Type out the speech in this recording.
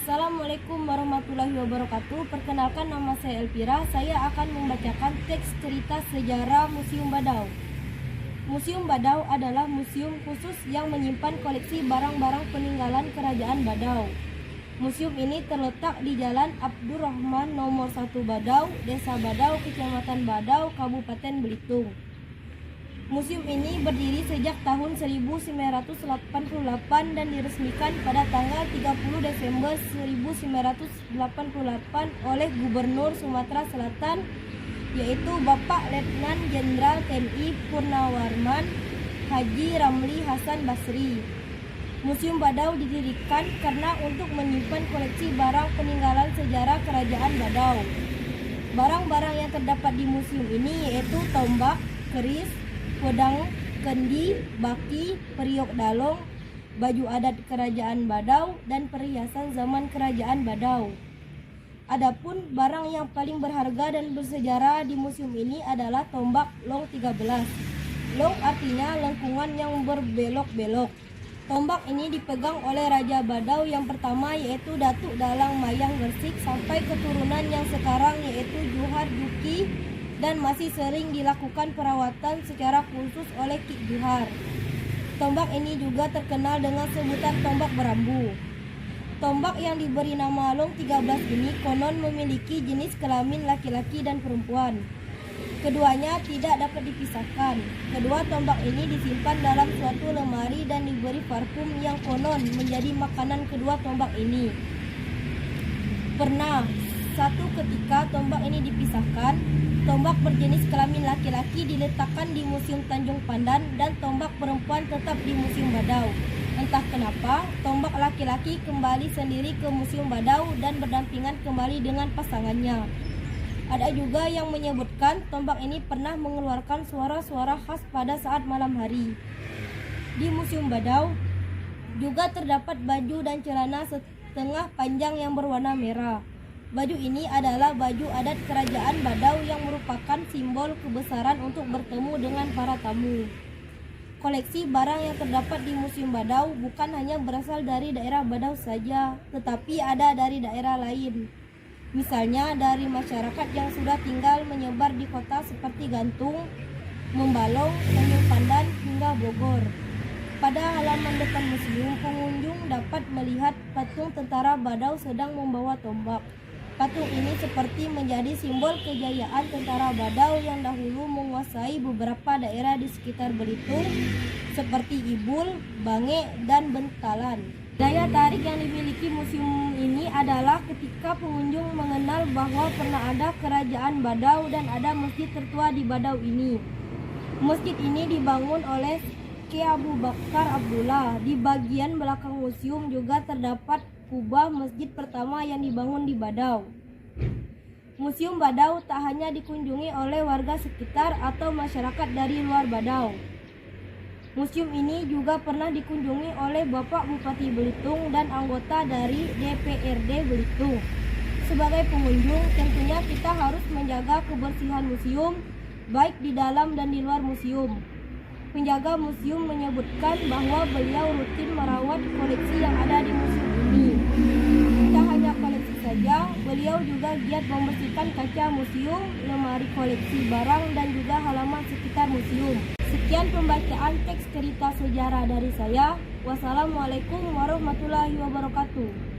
Assalamualaikum warahmatullahi wabarakatuh. Perkenalkan, nama saya Elvira. Saya akan membacakan teks cerita sejarah Museum Badau. Museum Badau adalah museum khusus yang menyimpan koleksi barang-barang peninggalan Kerajaan Badau. Museum ini terletak di Jalan Abdurrahman nomor 1 Badau, Desa Badau, Kecamatan Badau, Kabupaten Belitung. Museum ini berdiri sejak tahun 1988 dan diresmikan pada tanggal 30 Desember 1988 oleh Gubernur Sumatera Selatan, yaitu Bapak Letnan Jenderal TNI Purnawarman Haji Ramli Hasan Basri. Museum Badau didirikan karena untuk menyimpan koleksi barang peninggalan sejarah Kerajaan Badau. Barang-barang yang terdapat di museum ini yaitu tombak, keris, pedang, kendi, baki, periuk dalong, baju adat Kerajaan Badau, dan perhiasan zaman Kerajaan Badau. Adapun barang yang paling berharga dan bersejarah di museum ini adalah tombak long 13. Long artinya lengkungan yang berbelok-belok. Tombak ini dipegang oleh Raja Badau yang pertama, yaitu Datuk Dalang Mayang Gersik, sampai keturunan yang sekarang yaitu Johar Juki, dan masih sering dilakukan perawatan secara khusus oleh Ki Johar. Tombak ini juga terkenal dengan sebutan tombak berambu. Tombak yang diberi nama long 13 ini konon memiliki jenis kelamin laki-laki dan perempuan. Keduanya tidak dapat dipisahkan. Kedua tombak ini disimpan dalam suatu lemari dan diberi parfum yang konon menjadi makanan kedua tombak ini. Pernah satu ketika tombak ini dipisahkan. Tombak berjenis kelamin laki-laki diletakkan di Museum Tanjung Pandan dan tombak perempuan tetap di Museum Badau. Entah kenapa, tombak laki-laki kembali sendiri ke Museum Badau dan berdampingan kembali dengan pasangannya. Ada juga yang menyebutkan tombak ini pernah mengeluarkan suara-suara khas pada saat malam hari. Di Museum Badau juga terdapat baju dan celana setengah panjang yang berwarna merah. Baju ini adalah baju adat Kerajaan Badau yang merupakan simbol kebesaran untuk bertemu dengan para tamu. Koleksi barang yang terdapat di Museum Badau bukan hanya berasal dari daerah Badau saja, tetapi ada dari daerah lain. Misalnya dari masyarakat yang sudah tinggal menyebar di kota seperti Gantung, Membalong, Tanjung Pandan, hingga Bogor. Pada halaman depan museum, pengunjung dapat melihat patung tentara Badau sedang membawa tombak. Patung ini seperti menjadi simbol kejayaan tentara Badau yang dahulu menguasai beberapa daerah di sekitar Belitung seperti Ibul, Bange, dan Bentalan. Daya tarik yang dimiliki museum ini adalah ketika pengunjung mengenal bahwa pernah ada Kerajaan Badau dan ada masjid tertua di Badau ini. Masjid ini dibangun oleh Ki Abu Bakar Abdullah. Di bagian belakang museum juga terdapat kubah masjid pertama yang dibangun di Badau. Museum Badau tak hanya dikunjungi oleh warga sekitar atau masyarakat dari luar Badau. Museum ini juga pernah dikunjungi oleh Bapak Bupati Belitung dan anggota dari DPRD Belitung. Sebagai pengunjung, tentunya kita harus menjaga kebersihan museum, baik di dalam dan di luar museum. Penjaga museum menyebutkan bahwa beliau rutin merawat koleksi yang ada di museum ini. Tak hanya koleksi saja, beliau juga giat membersihkan kaca museum, lemari koleksi barang, dan juga halaman sekitar museum. Sekian pembacaan teks cerita sejarah dari saya. Wassalamualaikum warahmatullahi wabarakatuh.